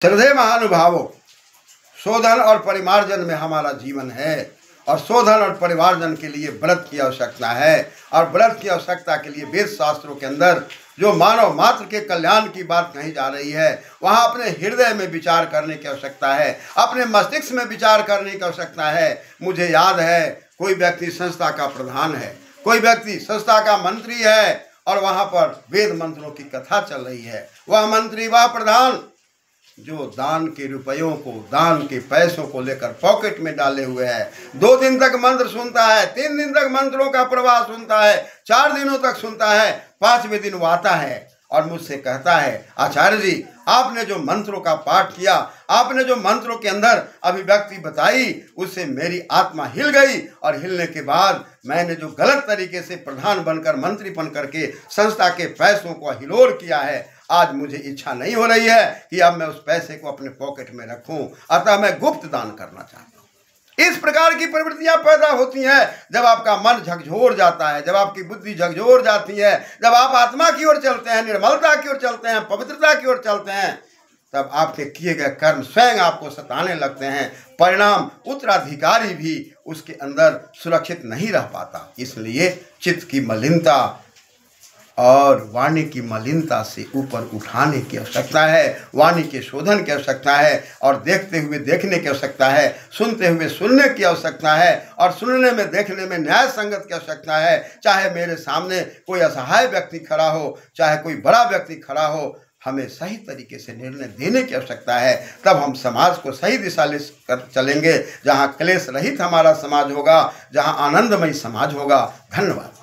श्रद्धेय महानुभावों, शोधन और परिमार्जन में हमारा जीवन है और शोधन और परिमार्जन के लिए व्रत की आवश्यकता है और व्रत की आवश्यकता के लिए वेद शास्त्रों के अंदर जो मानव मात्र के कल्याण की बात कही जा रही है, वहाँ अपने हृदय में विचार करने की आवश्यकता है, अपने मस्तिष्क में विचार करने की आवश्यकता है। मुझे याद है, कोई व्यक्ति संस्था का प्रधान है, कोई व्यक्ति संस्था का मंत्री है और वहाँ पर वेद मंत्रों की कथा चल रही है। वह मंत्री, वह प्रधान जो दान के रुपयों को, दान के पैसों को लेकर पॉकेट में डाले हुए है, 2 दिन तक मंत्र सुनता है, 3 दिन तक मंत्रों का प्रवाह सुनता है, 4 दिनों तक सुनता है, 5वें दिन वो आता है और मुझसे कहता है, आचार्य जी आपने जो मंत्रों का पाठ किया, आपने जो मंत्रों के अंदर अभिव्यक्ति बताई, उससे मेरी आत्मा हिल गई और हिलने के बाद मैंने जो गलत तरीके से प्रधान बनकर मंत्रीपन करके संस्था के पैसों को हिलोर किया है, आज मुझे इच्छा नहीं हो रही है कि अब मैं उस पैसे को अपने पॉकेट में रखूं, अतः मैं गुप्त दान करना चाहता हूं। इस प्रकार की प्रवृत्तियां पैदा होती हैं जब आपका मन झकझोर जाता है, जब आपकी बुद्धि झकझोर जाती है, जब आप आत्मा की ओर चलते हैं, निर्मलता की ओर चलते हैं, पवित्रता की ओर चलते हैं, तब आपके किए गए कर्म स्वयं आपको सताने लगते हैं। परिणाम उत्तराधिकारी भी उसके अंदर सुरक्षित नहीं रह पाता। इसलिए चित्त की मलिनता और वाणी की मलिनता से ऊपर उठाने की आवश्यकता है, वाणी के शोधन की आवश्यकता है और देखते हुए देखने की आवश्यकता है, सुनते हुए सुनने की आवश्यकता है और सुनने में देखने में न्याय संगत की आवश्यकता है। चाहे मेरे सामने कोई असहाय व्यक्ति खड़ा हो, चाहे कोई बड़ा व्यक्ति खड़ा हो, हमें सही तरीके से निर्णय देने की आवश्यकता है। तब हम समाज को सही दिशा ले कर चलेंगे, जहाँ क्लेश रहित हमारा समाज होगा, जहाँ आनंदमयी समाज होगा। धन्यवाद।